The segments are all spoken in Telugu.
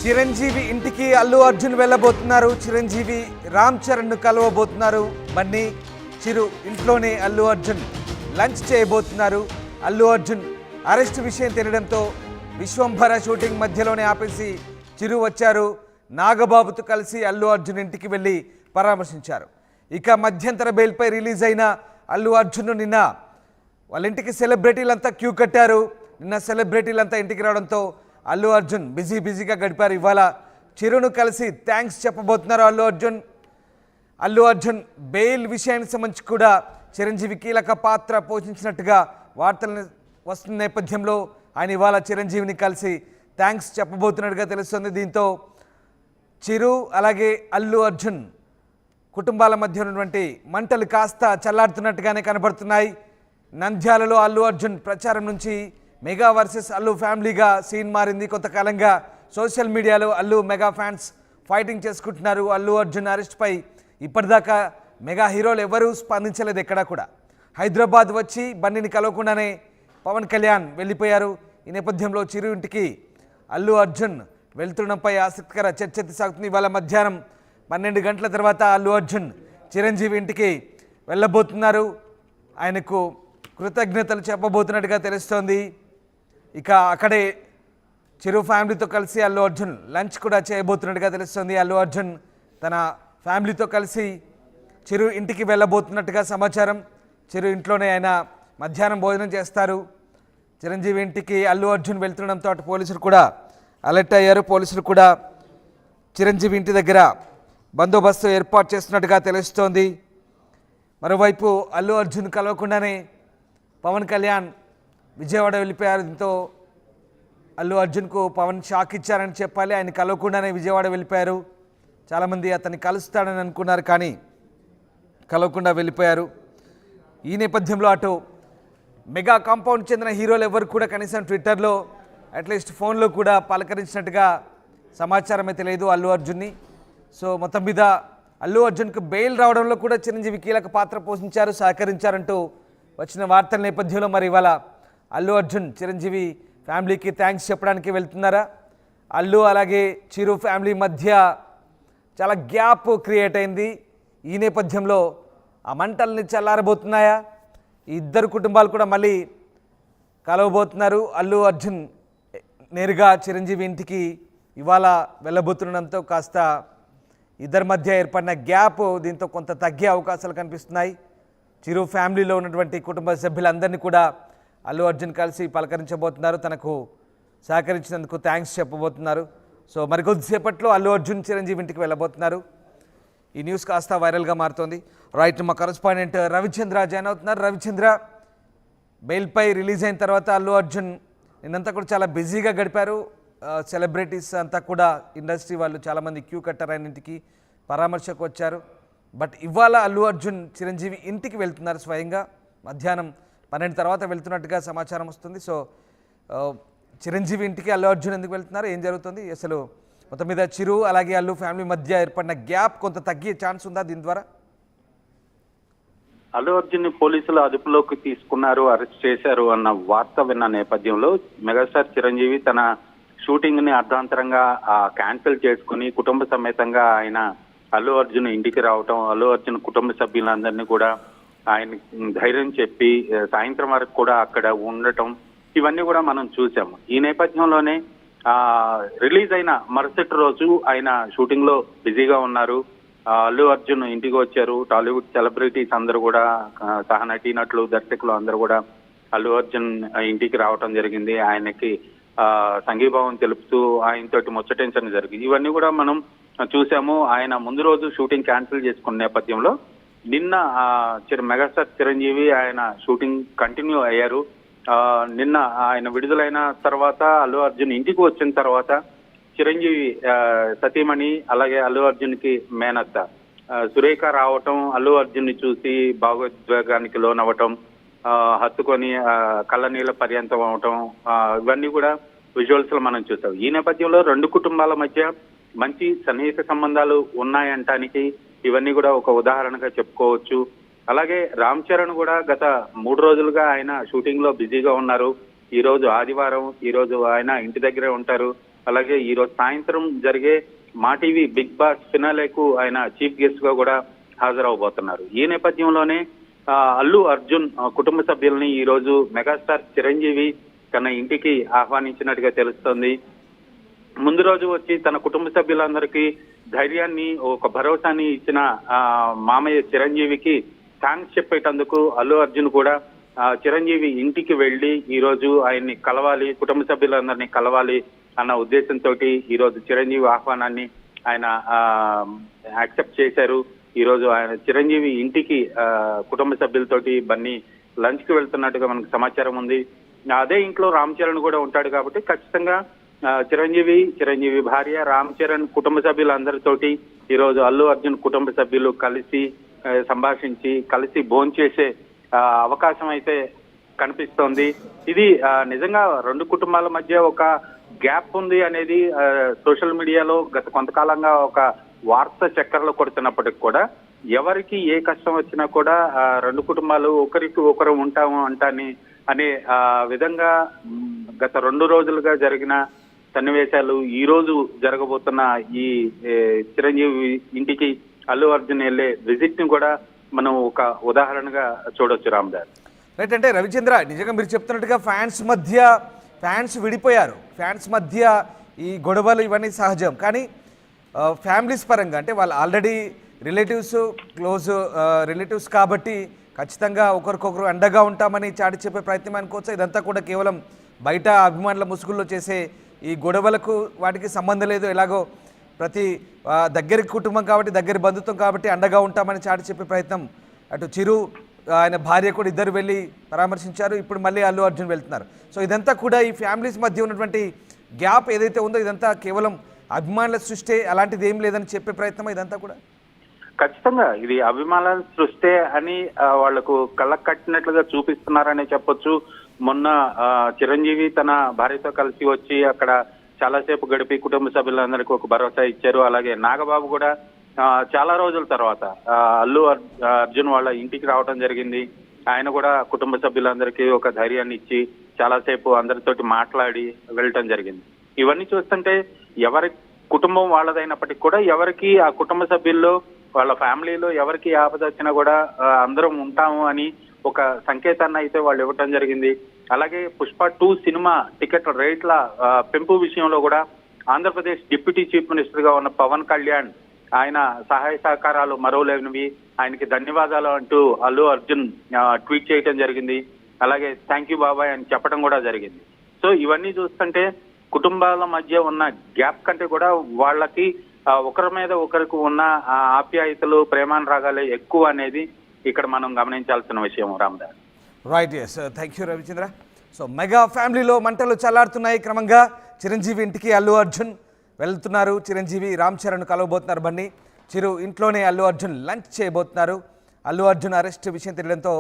చిరంజీవి ఇంటికి అల్లు అర్జున్ వెళ్ళబోతున్నారు. చిరంజీవి రామ్ చరణ్ను కలవబోతున్నారు. బన్నీ చిరు ఇంట్లోనే అల్లు అర్జున్ లంచ్ చేయబోతున్నారు. అల్లు అర్జున్ అరెస్ట్ విషయం తెలియడంతో విశ్వంభర షూటింగ్ మధ్యలోనే ఆపేసి చిరు వచ్చారు. నాగబాబుతో కలిసి అల్లు అర్జున్ ఇంటికి వెళ్ళి పరామర్శించారు. ఇక మధ్యంతర బెయిల్పై రిలీజ్ అయిన అల్లు అర్జున్ నిన్న వాళ్ళ ఇంటికి సెలబ్రిటీలంతా క్యూ కట్టారు. నిన్న సెలబ్రిటీలంతా ఇంటికి రావడంతో అల్లు అర్జున్ బిజీగా గడిపారు. ఇవాళ చిరును కలిసి థ్యాంక్స్ చెప్పబోతున్నారు అల్లు అర్జున్ బెయిల్ విషయానికి సంబంధించి కూడా చిరంజీవి కీలక పాత్ర పోషించినట్టుగా వార్తలు వస్తున్న నేపథ్యంలో ఆయన ఇవాళ చిరంజీవిని కలిసి థ్యాంక్స్ చెప్పబోతున్నట్టుగా తెలుస్తుంది. దీంతో చిరు అలాగే అల్లు అర్జున్ కుటుంబాల మధ్య ఉన్నటువంటి మంటలు కాస్త చల్లారుతున్నట్టుగానే కనబడుతున్నాయి. నంద్యాలలో అల్లు అర్జున్ ప్రచారం నుంచి మెగా వర్సెస్ అల్లు ఫ్యామిలీగా సీన్ మారింది. కొంతకాలంగా సోషల్ మీడియాలో అల్లు మెగా ఫ్యాన్స్ ఫైటింగ్ చేసుకుంటున్నారు. అల్లు అర్జున్ అరెస్ట్పై ఇప్పటిదాకా మెగా హీరోలు ఎవరూ స్పందించలేదు. ఎక్కడా కూడా హైదరాబాద్ వచ్చి బన్నీని కలవకుండానే పవన్ కళ్యాణ్ వెళ్ళిపోయారు. ఈ నేపథ్యంలో చిరు ఇంటికి అల్లు అర్జున్ వెళ్తుండడంపై ఆసక్తికర చర్చ సాగుతుంది. ఇవాళ మధ్యాహ్నం 12 గంటల తర్వాత అల్లు అర్జున్ చిరంజీవి ఇంటికి వెళ్ళబోతున్నారు. ఆయనకు కృతజ్ఞతలు చెప్పబోతున్నట్టుగా తెలుస్తోంది. ఇక అక్కడే చిరు ఫ్యామిలీతో కలిసి అల్లు అర్జున్ లంచ్ కూడా చేయబోతున్నట్టుగా తెలుస్తుంది. అల్లు అర్జున్ తన ఫ్యామిలీతో కలిసి చిరు ఇంటికి వెళ్ళబోతున్నట్టుగా సమాచారం. చిరు ఇంట్లోనే ఆయన మధ్యాహ్నం భోజనం చేస్తారు. చిరంజీవి ఇంటికి అల్లు అర్జున్ వెళ్తుండడంతో అటు పోలీసులు కూడా అలర్ట్ అయ్యారు. పోలీసులు కూడా చిరంజీవి ఇంటి దగ్గర బందోబస్తు ఏర్పాటు చేస్తున్నట్టుగా తెలుస్తోంది. మరోవైపు అల్లు అర్జున్ కలవకుండానే పవన్ కళ్యాణ్ విజయవాడ వెళ్ళిపోయారు. దీంతో అల్లు అర్జున్కు పవన్ షాక్ ఇచ్చారని చెప్పాలి. ఆయన కలవకుండానే విజయవాడ వెళ్ళిపోయారు. చాలామంది అతన్ని కలుస్తాడని అనుకున్నారు, కానీ కలవకుండా వెళ్ళిపోయారు. ఈ నేపథ్యంలో అటు మెగా కాంపౌండ్ చెందిన హీరోలు ఎవరు కూడా కనీసం ట్విట్టర్లో అట్లీస్ట్ ఫోన్లో కూడా పలకరించినట్టుగా సమాచారం అయితే లేదు అల్లు అర్జున్ని. సో మొత్తం మీద అల్లు అర్జున్కు బెయిల్ రావడంలో కూడా చిరంజీవి కీలక పాత్ర పోషించారు, సహకరించారంటూ వచ్చిన వార్తల నేపథ్యంలో మరి ఇవాళ అల్లు అర్జున్ చిరంజీవి ఫ్యామిలీకి థ్యాంక్స్ చెప్పడానికి వెళ్తున్నారా? అల్లు అలాగే చిరు ఫ్యామిలీ మధ్య చాలా గ్యాప్ క్రియేట్ అయింది. ఈ నేపథ్యంలో ఆ మంటల్ని చల్లారబోతున్నాయా? ఈ ఇద్దరు కుటుంబాలు కూడా మళ్ళీ కలవబోతున్నారు. అల్లు అర్జున్ నేరుగా చిరంజీవి ఇంటికి ఇవాళ వెళ్ళబోతుండడంతో కాస్త ఇద్దరి మధ్య ఏర్పడిన గ్యాప్ దీంతో కొంత తగ్గే అవకాశాలు కనిపిస్తున్నాయి. చిరు ఫ్యామిలీలో ఉన్నటువంటి కుటుంబ సభ్యులందరినీ కూడా అల్లు అర్జున్ కలిసి పలకరించబోతున్నారు. తనకు సహకరించినందుకు థ్యాంక్స్ చెప్పబోతున్నారు. సో మరికొద్దిసేపట్లో అల్లు అర్జున్ చిరంజీవి ఇంటికి వెళ్ళబోతున్నారు. ఈ న్యూస్ కాస్త వైరల్గా మారుతోంది. రైట్, మా కరెస్పాండెంట్ రవిచంద్ర జాయిన్ అవుతున్నారు. రవిచంద్ర, బెయిల్పై రిలీజ్ అయిన తర్వాత అల్లు అర్జున్ నిన్నంతా కూడా చాలా బిజీగా గడిపారు. సెలబ్రిటీస్ అంతా కూడా ఇండస్ట్రీ వాళ్ళు చాలామంది క్యూ కట్టారు, ఆయన ఇంటికి పరామర్శకు వచ్చారు. బట్ ఇవాళ అల్లు అర్జున్ చిరంజీవి ఇంటికి వెళ్తున్నారు. స్వయంగా మధ్యాహ్నం 12 తర్వాత వెళ్తున్నట్టుగా సమాచారం వస్తుంది. సో చిరంజీవి ఇంటికి అల్లు అర్జున్ ఎందుకు వెళ్తున్నారు, ఏం జరుగుతుంది అసలు? మొత్తం మీద చిరు అలాగే అల్లు ఫ్యామిలీ మధ్య ఏర్పడిన గ్యాప్ కొంత తగ్గే ఛాన్స్ ఉందా దీని ద్వారా? అల్లు అర్జున్ పోలీసులు అదుపులోకి తీసుకున్నారు, అరెస్ట్ చేశారు అన్న వార్త విన్న నేపథ్యంలో మెగాస్టార్ చిరంజీవి తన షూటింగ్ ని అర్ధాంతరంగా క్యాన్సిల్ చేసుకుని కుటుంబ సమేతంగా ఆయన అల్లు అర్జున్ ఇంటికి రావటం, అల్లు అర్జున్ కుటుంబ సభ్యులందరినీ కూడా ఆయన ధైర్యం చెప్పి సాయంత్రం వరకు కూడా అక్కడ ఉండటం, ఇవన్నీ కూడా మనం చూసాము. ఈ నేపథ్యంలోనే రిలీజ్ అయిన మరుసటి రోజు ఆయన షూటింగ్ లో బిజీగా ఉన్నారు. అల్లు అర్జున్ ఇంటికి వచ్చారు. టాలీవుడ్ సెలబ్రిటీస్ అందరూ కూడా సహ నటీనటులు, దర్శకులు అందరూ కూడా అల్లు అర్జున్ ఇంటికి రావటం జరిగింది. ఆయనకి సంఘీభావం తెలుపుతూ ఆయనతోటి ముచ్చటించడం జరిగింది. ఇవన్నీ కూడా మనం చూసాము. ఆయన ముందు రోజు షూటింగ్ క్యాన్సిల్ చేసుకున్న నేపథ్యంలో నిన్న మెగాస్టార్ చిరంజీవి ఆయన షూటింగ్ కంటిన్యూ అయ్యారు. నిన్న ఆయన విడుదలైన తర్వాత అల్లు అర్జున్ ఇంటికి వచ్చిన తర్వాత చిరంజీవి సతీమణి అలాగే అల్లు అర్జున్ కి మేనత్త సురేఖ రావటం, అల్లు అర్జున్ ని చూసి భావోద్వేగానికి లోనవ్వటం, హత్తుకొని కళ్ళనీళ్ళ పర్యంతం అవటం, ఇవన్నీ కూడా విజువల్స్ లో మనం చూసాం. ఈ నేపథ్యంలో రెండు కుటుంబాల మధ్య మంచి సన్నిహిత సంబంధాలు ఉన్నాయంటానికి ఇవన్నీ కూడా ఒక ఉదాహరణగా చెప్పుకోవచ్చు. అలాగే రామ్ చరణ్ కూడా గత 3 రోజులుగా ఆయన షూటింగ్ లో బిజీగా ఉన్నారు. ఈ రోజు ఆదివారం, ఈ రోజు ఆయన ఇంటి దగ్గరే ఉంటారు. అలాగే ఈ రోజు సాయంత్రం జరిగే మా టీవీ బిగ్ బాస్ ఫినాలేకు ఆయన చీఫ్ గెస్ట్ గా కూడా హాజరవబోతున్నారు. ఈ నేపథ్యంలోనే అల్లు అర్జున్ కుటుంబ సభ్యుల్ని ఈ రోజు మెగాస్టార్ చిరంజీవి తన ఇంటికి ఆహ్వానించినట్టుగా తెలుస్తోంది. ముందు రోజు వచ్చి తన కుటుంబ సభ్యులందరికీ ధైర్యాన్ని, ఒక భరోసాని ఇచ్చిన మామయ్య చిరంజీవికి థ్యాంక్స్ చెప్పేటందుకు అల్లు అర్జున్ కూడా చిరంజీవి ఇంటికి వెళ్లి ఈ రోజు ఆయన్ని కలవాలి, కుటుంబ సభ్యులందరినీ కలవాలి అన్న ఉద్దేశంతో ఈ రోజు చిరంజీవి ఆహ్వానాన్ని ఆయన యాక్సెప్ట్ చేశారు. ఈ రోజు ఆయన చిరంజీవి ఇంటికి కుటుంబ సభ్యులతోటి బన్నీ లంచ్ కి వెళ్తున్నట్టుగా మనకు సమాచారం ఉంది. అదే ఇంట్లో రామ్ చరణ్ కూడా ఉంటాడు కాబట్టి ఖచ్చితంగా చిరంజీవి భార్య, రామ్ చరణ్ కుటుంబ సభ్యులందరితోటి ఈ రోజు అల్లు అర్జున్ కుటుంబ సభ్యులు కలిసి సంభాషించి కలిసి భోంచేసే అవకాశం అయితే కనిపిస్తోంది. ఇది నిజంగా రెండు కుటుంబాల మధ్య ఒక గ్యాప్ ఉంది అనేది సోషల్ మీడియాలో గత కొంతకాలంగా ఒక వార్త చక్కర్లు కొడుతున్నప్పటికి కూడా ఎవరికి ఏ కష్టం వచ్చినా కూడా రెండు కుటుంబాలు ఒకరికి ఒకరు ఉంటాము అనే విధంగా గత 2 రోజులుగా జరిగిన సన్నివేశాలు ఈ రోజు జరగబోతున్న ఈ చిరంజీవి ఇంటికి అల్లు అర్జున్ వెళ్లే విజిట్ ని కూడా మనం ఒక ఉదాహరణగా చూడొచ్చు. రామ్దాస్ రైట్. అంటే రవిచంద్ర, నిజంగా మీరు చెప్తున్నట్టుగా ఫ్యాన్స్ విడిపోయారు. ఫ్యాన్స్ మధ్య ఈ గొడవలు ఇవన్నీ సహజం. కానీ ఫ్యామిలీస్ పరంగా అంటే వాళ్ళు ఆల్రెడీ క్లోజ్ రిలేటివ్స్ కాబట్టి ఖచ్చితంగా ఒకరికొకరు అండగా ఉంటామని చాటి చెప్పే ప్రయత్నం అనుకోవచ్చు. ఇదంతా కూడా కేవలం బయట అభిమానుల ముసుగుల్లో చేసే ఈ గొడవలకు వాటికి సంబంధం లేదు. ఎలాగో ప్రతి దగ్గరి కుటుంబం కాబట్టి, దగ్గరి బంధుత్వం కాబట్టి అండగా ఉంటామని చాటి చెప్పే ప్రయత్నం అటు చిరు, ఆయన భార్య కూడా ఇద్దరు వెళ్ళి పరామర్శించారు. ఇప్పుడు మళ్ళీ అల్లు అర్జున్ వెళ్తున్నారు. సో ఇదంతా కూడా ఈ ఫ్యామిలీస్ మధ్య ఉన్నటువంటి గ్యాప్ ఏదైతే ఉందో ఇదంతా కేవలం అభిమానుల సృష్టి, అలాంటిది ఏం లేదని చెప్పే ప్రయత్నం ఇదంతా కూడా ఖచ్చితంగా ఇది అభిమానుల సృష్టి అని వాళ్లకు కళ్ళకు కట్టినట్లుగా చూపిస్తున్నారనే చెప్పొచ్చు. మొన్న చిరంజీవి తన భార్యతో కలిసి వచ్చి అక్కడ చాలాసేపు గడిపి కుటుంబ సభ్యులందరికీ ఒక భరోసా ఇచ్చారు. అలాగే నాగబాబు కూడా చాలా రోజుల తర్వాత అల్లు అర్జున్ వాళ్ళ ఇంటికి రావడం జరిగింది. ఆయన కూడా కుటుంబ సభ్యులందరికీ ఒక ధైర్యాన్ని ఇచ్చి చాలాసేపు అందరితోటి మాట్లాడి వెళ్ళటం జరిగింది. ఇవన్నీ చూస్తుంటే ఎవరి కుటుంబం వాళ్ళదైనప్పటికీ కూడా ఎవరికి ఆ కుటుంబ సభ్యుల్లో వాళ్ళ ఫ్యామిలీలో ఎవరికి ఆపద వచ్చినా కూడా అందరం ఉంటాము అని ఒక సంకేతాన్ని అయితే వాళ్ళు ఇవ్వటం జరిగింది. అలాగే పుష్ప 2 సినిమా టికెట్ రేట్ల పెంపు విషయంలో కూడా ఆంధ్రప్రదేశ్ డిప్యూటీ చీఫ్ మినిస్టర్ గా ఉన్న పవన్ కళ్యాణ్ ఆయన సహాయ సహకారాలు మరోలేనివి, ఆయనకి ధన్యవాదాలు అంటూ అల్లు అర్జున్ ట్వీట్ చేయటం జరిగింది. అలాగే థ్యాంక్ యూ బాబాయ్ అని చెప్పడం కూడా జరిగింది. సో ఇవన్నీ చూస్తుంటే కుటుంబాల మధ్య ఉన్న గ్యాప్ కంటే కూడా వాళ్ళకి ఒకరి మీద ఒకరికి ఉన్న ఆప్యాయతలు, ప్రేమానురాగాలే ఎక్కువ అనేది ఇక్కడ మనం గమనించాల్సిన విషయం. Ramdas right. Yes, thank you Ravichandra. So mega ఫ్యామిలీలో మంటలు చల్లారుతున్నాయి. క్రమంగా చిరంజీవి ఇంటికి అల్లు అర్జున్ వెళ్తున్నారు. చిరంజీవి రామ్ చరణ్ కలవబోతున్నారు. బన్నీ చిరు ఇంట్లోనే అల్లు అర్జున్ లంచ్ చేయబోతున్నారు. అల్లు అర్జున్ అరెస్ట్ విషయం తెలియడంతో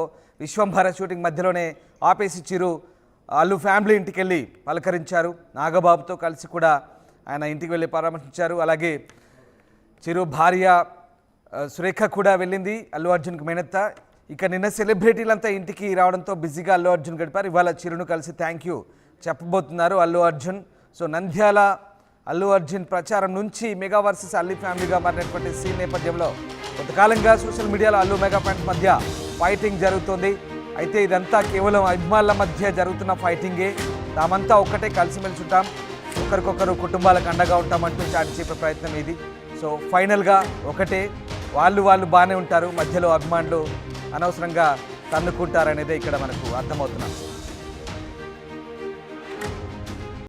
విశ్వంభర షూటింగ్ మధ్యలోనే ఆపేసి చిరు అల్లు ఫ్యామిలీ ఇంటికి వెళ్ళి పలకరించారు. నాగబాబుతో కలిసి కూడా ఆయన ఇంటికి వెళ్ళి పరామర్శించారు. అలాగే చిరు భార్య సురేఖ కూడా వెళ్ళింది అల్లు అర్జున్కి మేనత్త. ఇక నిన్న సెలబ్రిటీలంతా ఇంటికి రావడంతో బిజీగా అల్లు అర్జున్ గడిపారు. ఇవాళ చిరును కలిసి థ్యాంక్ యూ చెప్పబోతున్నారు అల్లు అర్జున్. సో నంద్యాల అల్లు అర్జున్ ప్రచారం నుంచి మెగా వర్సెస్ అల్లు ఫ్యామిలీగా మారినటువంటి సీన్ నేపథ్యంలో కొంతకాలంగా సోషల్ మీడియాలో అల్లు మెగా ఫ్యాన్స్ మధ్య ఫైటింగ్ జరుగుతోంది. అయితే ఇదంతా కేవలం అభిమానుల మధ్య జరుగుతున్న ఫైటింగే. తామంతా ఒక్కటే కలిసిమెలిసి ఉంటాం, ఒకరికొకరు కుటుంబాలకు అండగా ఉంటామంటూ చాటి చెప్పే ప్రయత్నం ఇది. సో ఫైనల్గా ఒకటే, వాళ్ళు బాగానే ఉంటారు, మధ్యలో అభిమానులు అనవసరంగా తన్నుకుంటారనేదే ఇక్కడ మనకు అర్థమవుతున్నాం.